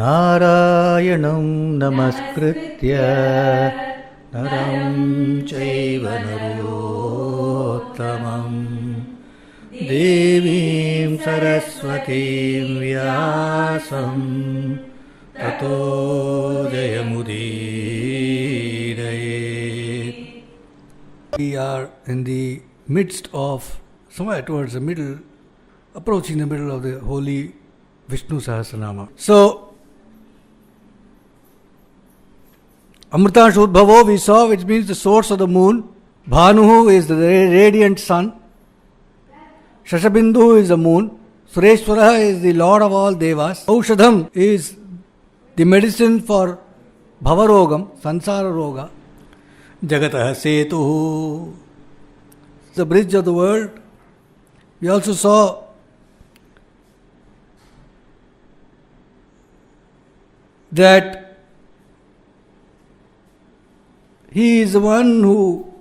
नारायणं नमस्कृत्य नरं चैव नरोत्तमं देवीं सरस्वतीं व्यासं ततो जयमुदीरयेत्. We are in the midst of, somewhere towards the middle, approaching the middle of the holy Vishnu Sahasranamam. So, Amritashodbhavo we saw, which means the source of the moon. Bhanuhu is the radiant sun. Shashabindu is the moon. Sureshwara is the lord of all devas. Aushadham is the medicine for Bhavarogam, Sansara Roga. Jagatah Setuhu, the bridge of the world. We also saw that he is the one who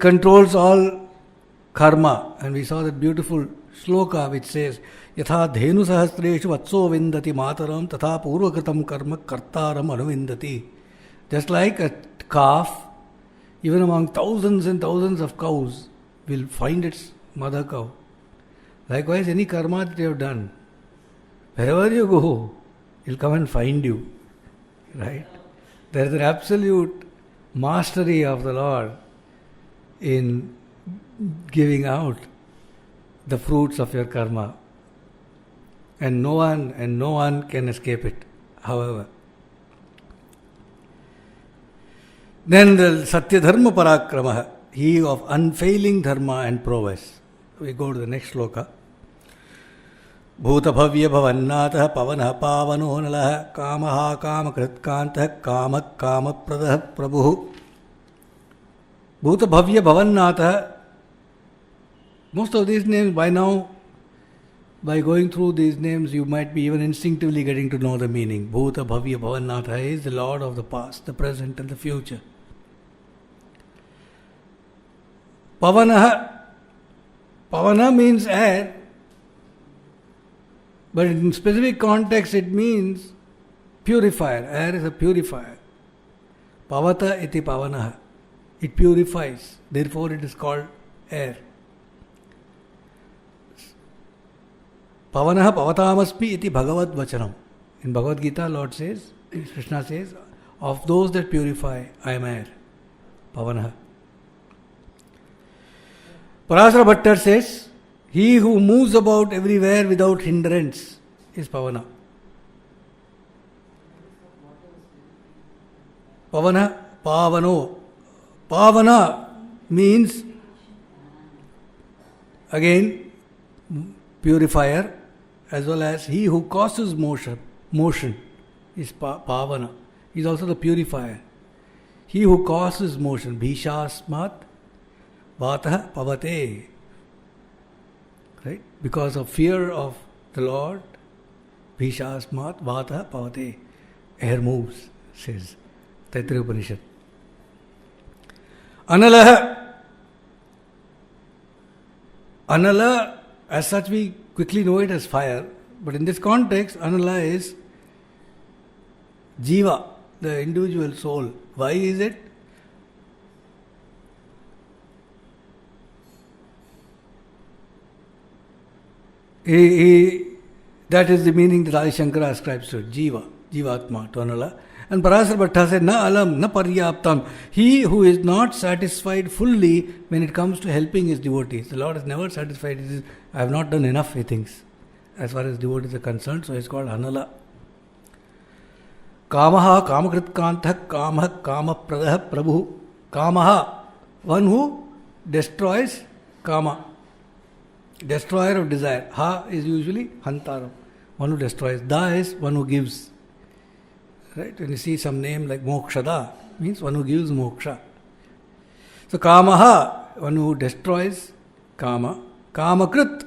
controls all karma, and we saw that beautiful shloka which says Yatha dhenu sahasreshu vatso vindati mataram tatha purvakritam karma kartaram anuvindati. Just like a calf, even among thousands and thousands of cows, will find its mother cow. Likewise, any karma that you have done, wherever you go, he'll come and find you. Right? There is an absolute mastery of the Lord in giving out the fruits of your karma. And no one can escape it, however. Then the Satya Dharma Parakramaha, he of unfailing dharma and prowess. We go to the next shloka. Bhūtabhavyabhavannātha pavanah pavano nalaha kamaha kamakṛtkāntah kamak kamapradah prabhu. Bhūtabhavyabhavannātha. Most of these names by now, by going through these names, you might be even instinctively getting to know the meaning. Bhūtabhavyabhavannātha is the Lord of the past, the present and the future. Pavana means air, but in specific context it means purifier. Air is a purifier. Pavata iti pavanaha. It purifies, therefore it is called air. Pavanaha pavatamaspi iti bhagavad vachanam. In Bhagavad Gita, Lord says, Krishna says, of those that purify, I am air. Pavanaha. Parasara Bhattar says, he who moves about everywhere without hindrance is Pavana. Pavana, Pavano. Pavana means, again, purifier, as well as he who causes motion is Pavana. He is also the purifier. He who causes motion, Bhishasmat Vatah Pavate. Right? Because of fear of the Lord, Bhishasmat Vatah Pavate. Air moves, says Taittiriya Upanishad. Analaha. Anala, as such we quickly know it as fire, but in this context, Anala is Jiva, the individual soul. Why is it? That is the meaning that Adi Shankara ascribes to it, Jiva, Jivatma, to Anala. And Parasara Bhatta said, Na alam, na paryaptam. He who is not satisfied fully when it comes to helping his devotees. The Lord is never satisfied. He says, I have not done enough, he thinks, as far as devotees are concerned. So he is called Anala. Kamaha kamakṛtkāntah kamah kamapradah prabhu. Kamaha, one who destroys kama. Destroyer of desire. Ha is usually hantaram, one who destroys. Da is one who gives. Right? When you see some name like Mokshada, means one who gives moksha. So Kamaha, one who destroys kama. Kamakṛt.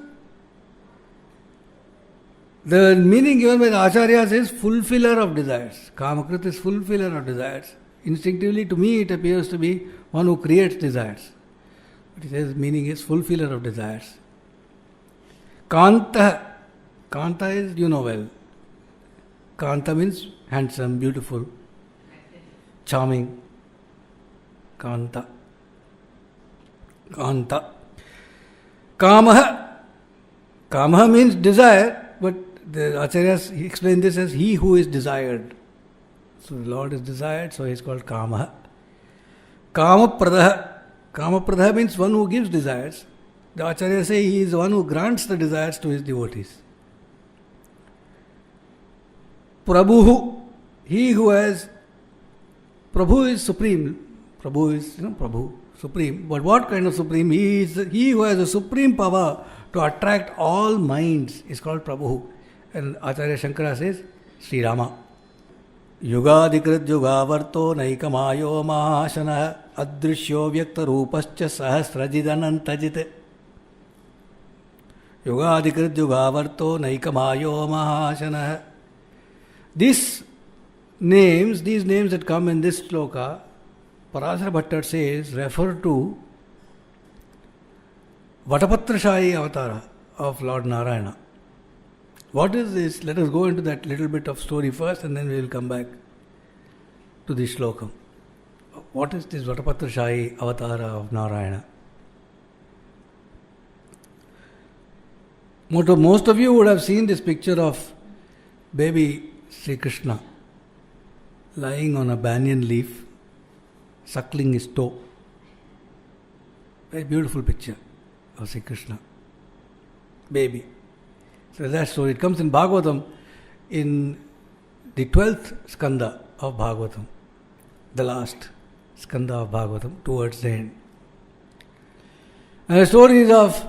The meaning given by the Acharyas is fulfiller of desires. Kamakṛt is fulfiller of desires. Instinctively to me it appears to be one who creates desires. But he says meaning is fulfiller of desires. Kanta Kanta is, you know well. Kanta means handsome, beautiful, charming. Kanta. Kanta. Kamaha. Kamaha means desire, but the Acharyas explain this as he who is desired. So the Lord is desired, so he is called Kamaha. Kamapradaha. Kamapradaha means one who gives desires. The Acharyas say he is one who grants the desires to his devotees. Prabhu. He who has. Prabhu is supreme. Prabhu is, Prabhu, supreme. But what kind of supreme? He is he who has a supreme power to attract all minds is called Prabhu. And Acharya Shankara says, Sri Rama. Yugādikṛt yugavarto naikamayo mahāsana adrishyo vyakta rupascha sahasrajidanantajit. Yugādikṛt yugavarto naikamayo mahāsana. These names that come in this sloka, Parasara Bhattar says, refer to Vatapatrashayi Avatara of Lord Narayana. What is this? Let us go into that little bit of story first and then we will come back to this slokam. What is this Vatapatrashayi Avatara of Narayana? Most of you would have seen this picture of baby Sri Krishna lying on a banyan leaf, suckling his toe. Very beautiful picture of Sri Krishna. Baby. So that story, it comes in Bhagavatam, in the 12th skanda of Bhagavatam, the last skanda of Bhagavatam, towards the end. And the story is of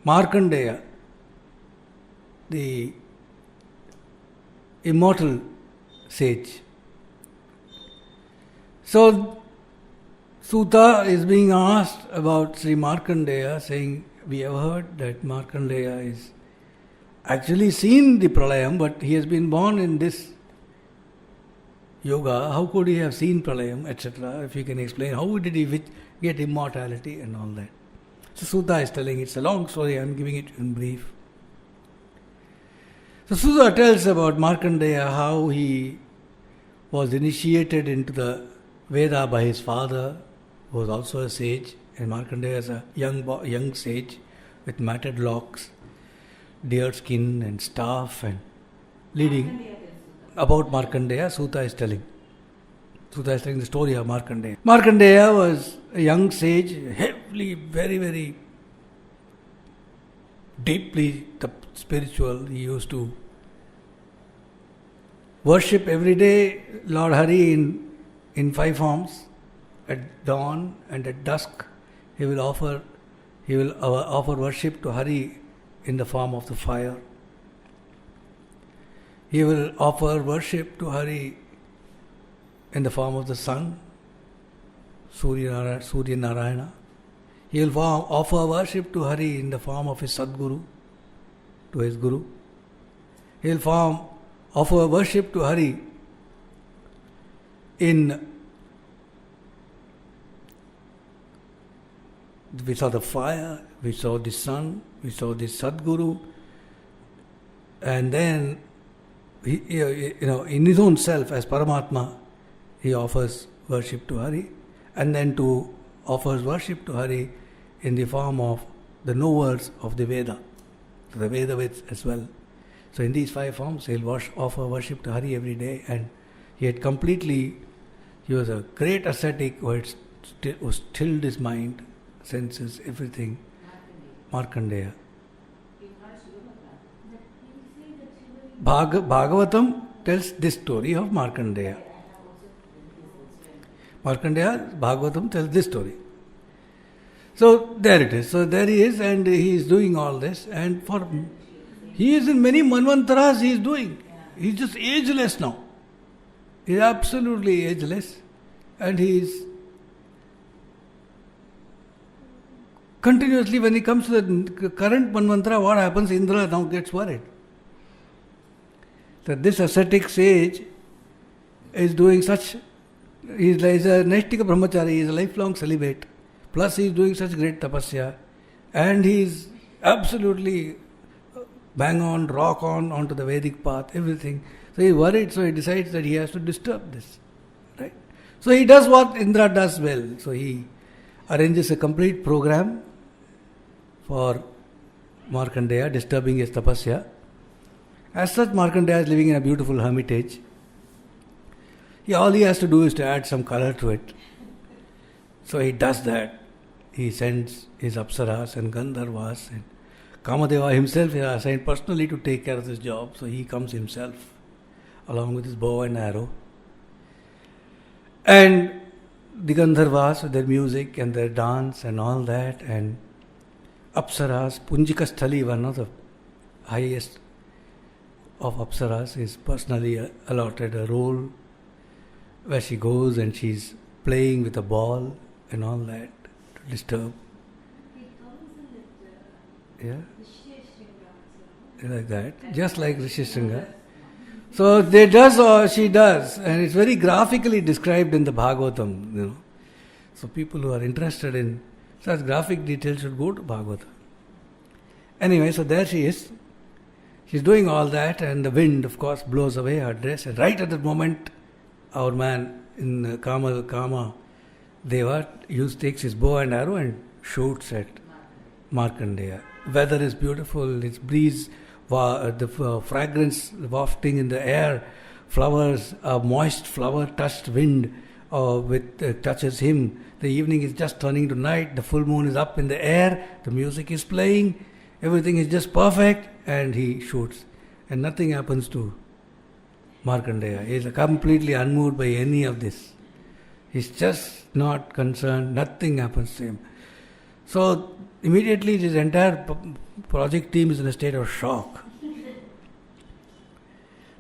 Markandeya, the immortal sage. So, Suta is being asked about Sri Markandeya, saying, we have heard that Markandeya is actually seen the Pralayam, but he has been born in this yoga. How could he have seen Pralayam, etc.? If you can explain, how did he get immortality and all that? So Suta is telling, it's a long story, I am giving it in brief. So Suta tells about Markandeya, how he was initiated into the Veda by his father, who was also a sage, and Markandeya is a young sage with matted locks, deer skin and staff, and leading. About Markandeya, Suta is telling. Suta is telling the story of Markandeya. Markandeya was a young sage, heavily, very, very deeply spiritual. He used to worship every day Lord Hari in 5 forms. At dawn and at dusk, he will offer worship to Hari in the form of the fire. He will offer worship to Hari in the form of the sun, Surya Narayana. He will offer worship to Hari in the form of his Sadguru, to his Guru. He will offer worship to Hari we saw the fire, we saw the sun, we saw the Sadguru, and then in his own self as Paramatma, he offers worship to Hari, and then offers worship to Hari in the form of the knowers of the Veda, the Vedavids as well. So in these 5 forms, he'll offer worship to Hari every day, and he was a great ascetic who stilled his mind, senses, everything. Markandeya. Bhagavatam tells this story of Markandeya. Bhagavatam tells this story. So there it is. So there he is, and he is doing all this, and he is in many manvantaras he is doing. He is just ageless now. He is absolutely ageless, and he is continuously, when he comes to the current manvantara, what happens? Indra now gets worried that this ascetic sage is doing such, he is a Naishtika Brahmachari, he is a lifelong celibate, plus he is doing such great tapasya, and he is absolutely bang on, rock on, onto the Vedic path, everything. So he's worried, so he decides that he has to disturb this. Right? So he does what Indra does well. So he arranges a complete program for Markandeya, disturbing his tapasya. As such, Markandeya is living in a beautiful hermitage. All he has to do is to add some color to it. So he does that. He sends his Apsaras and Gandharvas, and Kamadeva himself is assigned personally to take care of this job. So he comes himself along with his bow and arrow. And the Gandharvas with their music and their dance and all that, and Apsaras, Punjika Sthali, one of the highest of Apsaras, is personally allotted a role where she goes and she's playing with a ball and all that to disturb. Yeah? Like that, just like Rishishringa. So they does or she does, and it's very graphically described in the Bhagavatam, So people who are interested in such graphic details should go to Bhagavatam. Anyway, so there she is. She's doing all that, and the wind, of course, blows away her dress. And right at that moment, our man in Kama Deva takes his bow and arrow and shoots at Markandeya. Weather is beautiful. It's breeze, the fragrance wafting in the air, flowers, a moist flower-touched wind touches him. The evening is just turning to night. The full moon is up in the air. The music is playing. Everything is just perfect, and he shoots. And nothing happens to Markandeya. He is completely unmoved by any of this. He's just not concerned. Nothing happens to him. So immediately this entire project team is in a state of shock.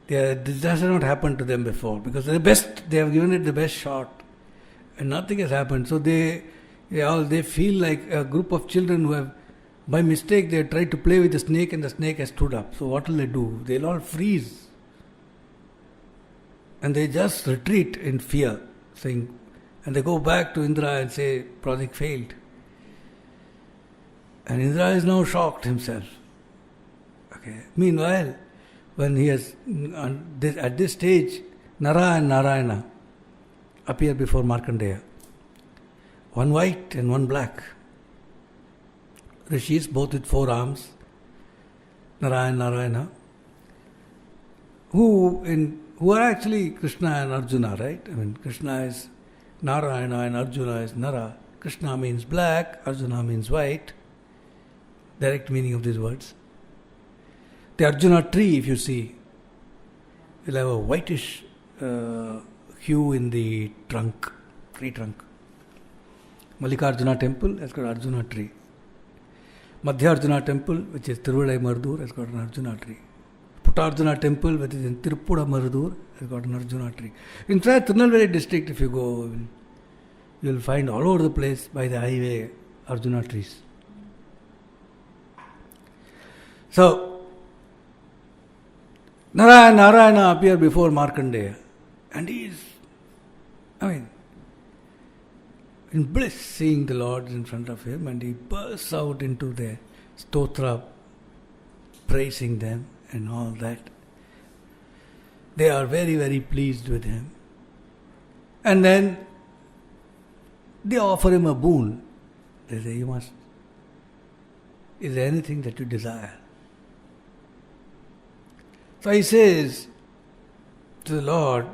This has not happened to them before, because they have given it the best shot, and nothing has happened. So they feel like a group of children who have, by mistake, they tried to play with the snake, and the snake has stood up. So what will they do? They'll all freeze. And they just retreat in fear, and they go back to Indra and say, project failed. And Indra is now shocked himself. Okay. Meanwhile, when he has, at this stage, Nara and Narayana appear before Markandeya. One white and one black. Rishis, both with 4 arms, Nara and Narayana, who are actually Krishna and Arjuna, right? I mean, Krishna is Narayana and Arjuna is Nara. Krishna means black, Arjuna means white. Direct meaning of these words. The Arjuna tree, if you see, will have a whitish hue in the tree trunk. Mallikarjuna temple has got Arjuna tree. Madhya Arjuna temple, which is Tiruvallai Marudur, has got an Arjuna tree. Puttarjuna temple, which is in Tiruppuda Marudur, has got an Arjuna tree. In fact, Tirunelveli district, if you go, you will find all over the place by the highway Arjuna trees. So, Narayana appear before Markandeya, and he is, in bliss, seeing the Lord in front of him, and he bursts out into their stotra, praising them and all that. They are very, very pleased with him. And then they offer him a boon. They say, is there anything that you desire? So he says to the Lord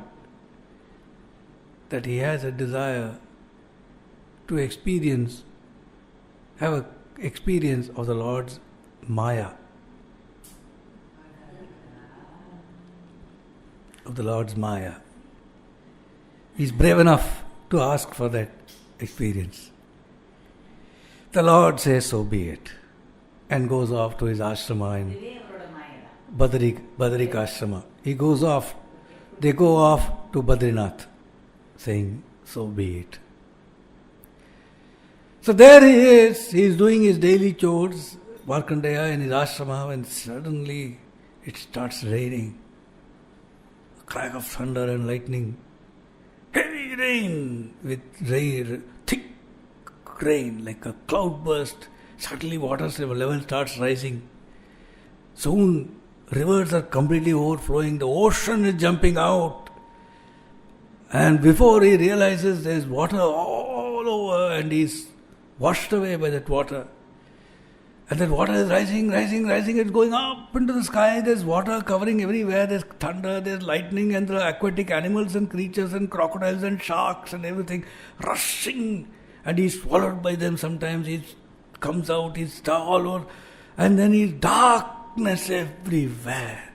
that he has a desire to have an experience of the Lord's Maya. Of the Lord's Maya. He's brave enough to ask for that experience. The Lord says, so be it, and goes off to his ashrama in Badarik ashrama. He goes off, they go off to Badrinath, saying, so be it. So there he is doing his daily chores, Markandeya in his ashrama, and suddenly it starts raining. A crack of thunder and lightning. Heavy rain, with thick rain, like a cloud burst. Suddenly water level starts rising. Soon rivers are completely overflowing, the ocean is jumping out. And before he realizes there's water all over and he's washed away by that water. And that water is rising, it's going up into the sky, there's water covering everywhere, there's thunder, there's lightning, and the aquatic animals and creatures and crocodiles and sharks and everything rushing. And he's swallowed by them sometimes, he comes out, he's all over, and then he's darkness everywhere.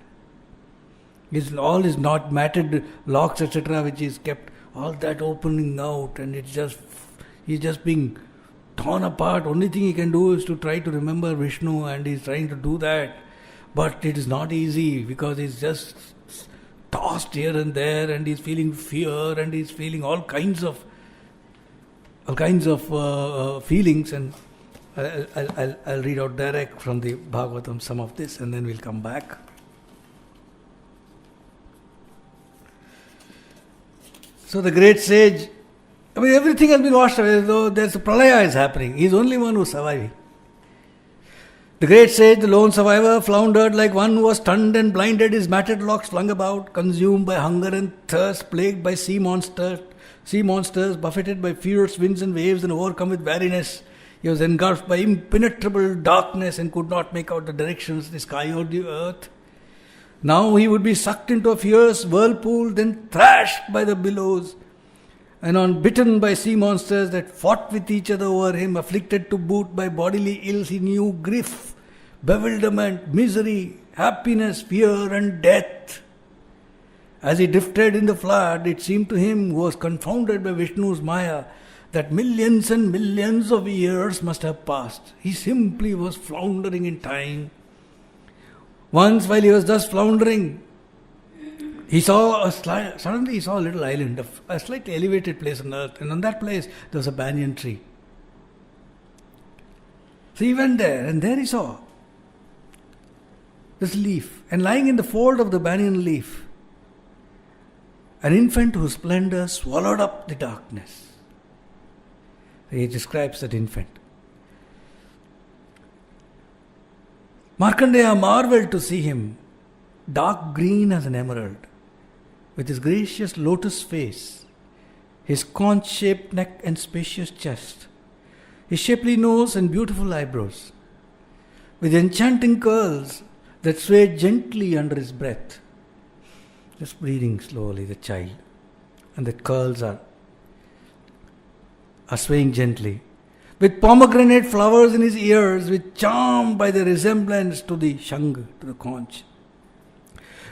All his not matted locks, etc., which is kept, all that opening out, and he's just being torn apart. Only thing he can do is to try to remember Vishnu, and he's trying to do that. But it is not easy because he's just tossed here and there, and he's feeling fear, and he's feeling all kinds of feelings. And I'll read out direct from the Bhagavatam some of this, and then we'll come back. So the great sage, everything has been washed away, though there's a pralaya is happening. He's the only one who's surviving. The great sage, the lone survivor, floundered like one who was stunned and blinded, his matted locks flung about, consumed by hunger and thirst, plagued by sea monsters, buffeted by fierce winds and waves, and overcome with weariness. He was engulfed by impenetrable darkness and could not make out the directions, the sky or the earth. Now he would be sucked into a fierce whirlpool, then thrashed by the billows, and bitten by sea monsters that fought with each other over him, afflicted to boot by bodily ills. He knew grief, bewilderment, misery, happiness, fear and death. As he drifted in the flood, it seemed to him, who was confounded by Vishnu's Maya, that millions and millions of years must have passed. He simply was floundering in time. Once while he was thus floundering, suddenly he saw a little island, a slightly elevated place on earth, and on that place there was a banyan tree. So he went there, and there he saw this leaf, and lying in the fold of the banyan leaf, an infant whose splendor swallowed up the darkness. He describes that infant. Markandeya marveled to see him, dark green as an emerald, with his gracious lotus face, his conch-shaped neck and spacious chest, his shapely nose and beautiful eyebrows, with enchanting curls that swayed gently under his breath. Just breathing slowly, the child, and the curls are swaying gently. With pomegranate flowers in his ears, which charmed by the resemblance to the shang, to the conch.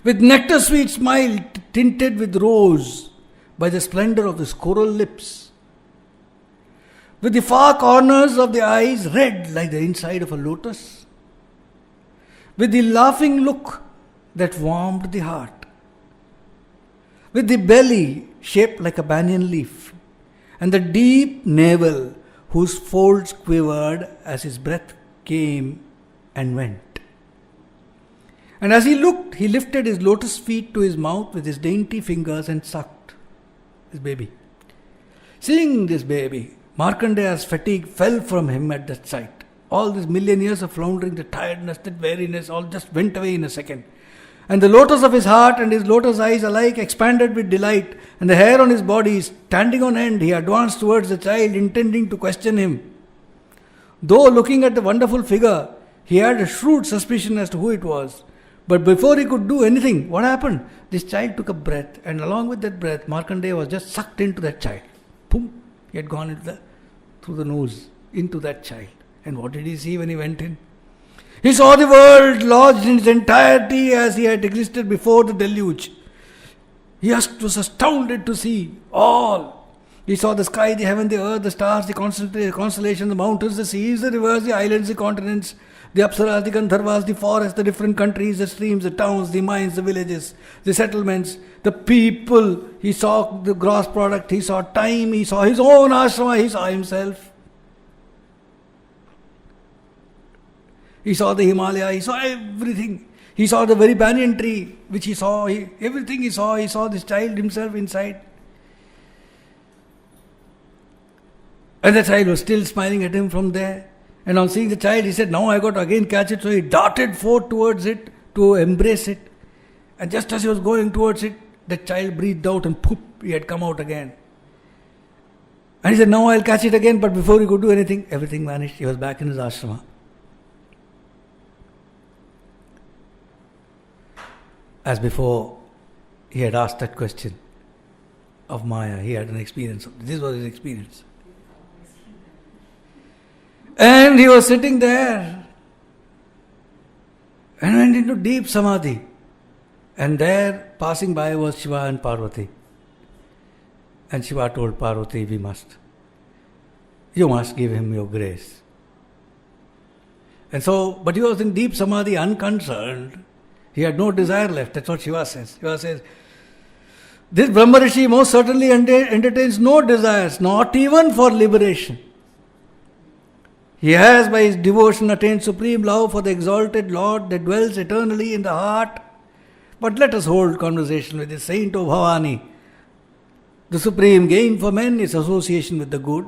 With nectar-sweet smile tinted with rose by the splendor of his coral lips. With the far corners of the eyes red like the inside of a lotus. With the laughing look that warmed the heart. With the belly shaped like a banyan leaf. And the deep navel whose folds quivered as his breath came and went. And as he looked, he lifted his lotus feet to his mouth with his dainty fingers and sucked his baby. Seeing this baby, Markandeya's fatigue fell from him at that sight. All these million years of floundering, the tiredness, that weariness, all just went away in a second. And the lotus of his heart and his lotus eyes alike expanded with delight, and the hair on his body standing on end, he advanced towards the child, intending to question him. Though looking at the wonderful figure, he had a shrewd suspicion as to who it was. But before he could do anything, what happened? This child took a breath, and along with that breath, Markandeya was just sucked into that child. Boom! He had gone through the nose, into that child. And what did he see when he went in? He saw the world lodged in its entirety as he had existed before the deluge. He was astounded to see all. He saw the sky, the heaven, the earth, the stars, the constellations, the mountains, the seas, the rivers, the islands, the continents, the apsaras, the gandharvas, the forests, the different countries, the streams, the towns, the mines, the villages, the settlements, the people. He saw the gross product, he saw time, he saw his own ashrama, he saw himself. He saw the Himalaya, he saw everything. He saw the very banyan tree, which he saw, everything he saw this child himself inside. And the child was still smiling at him from there. And on seeing the child, he said, now I got to again catch it. So he darted forth towards it to embrace it. And just as he was going towards it, the child breathed out and poof, he had come out again. And he said, now I'll catch it again. But before he could do anything, everything vanished. He was back in his ashrama. As before, he had asked that question of Maya. He had an experience. This was his experience. And he was sitting there and went into deep samadhi. And there, passing by, was Shiva and Parvati. And Shiva told Parvati, you must give him your grace. And so, but he was in deep samadhi, unconcerned. He had no desire left. That's what Shiva says. Shiva says, this Brahmarishi most certainly entertains no desires, not even for liberation. He has by his devotion attained supreme love for the exalted Lord that dwells eternally in the heart. But let us hold conversation with the saint of Bhavani. The supreme gain for men is association with the good.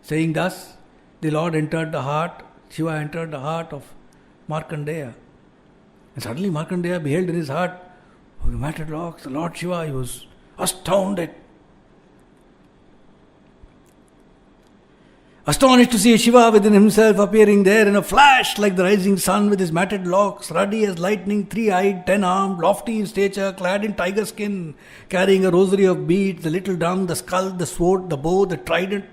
Saying thus, the Lord entered the heart, Shiva entered the heart of Markandeya. And suddenly Markandeya beheld in his heart, the matted locks, the Lord Shiva. He was astounded. Astonished to see Shiva within himself appearing there in a flash like the rising sun with his matted locks, ruddy as lightning, 3-eyed, 10-armed, lofty in stature, clad in tiger skin, carrying a rosary of beads, the little drum, the skull, the sword, the bow, the trident.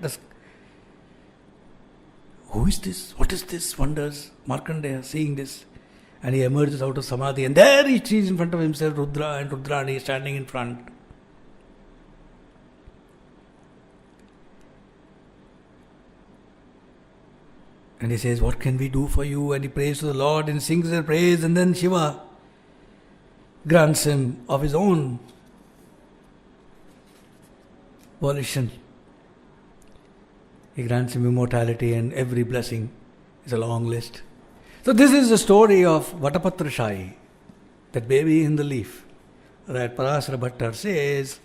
Who is this? What is this? Wonders Markandeya, seeing this. And he emerges out of samadhi, and there he sees in front of himself Rudra and Rudrani standing in front. And he says, what can we do for you? And he prays to the Lord and sings their praise, and then Shiva grants him of his own volition. He grants him immortality, and every blessing is a long list. So this is the story of Vatapatra Shai, that baby in the leaf, that Parasara Bhattar says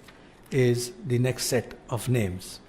is the next set of names.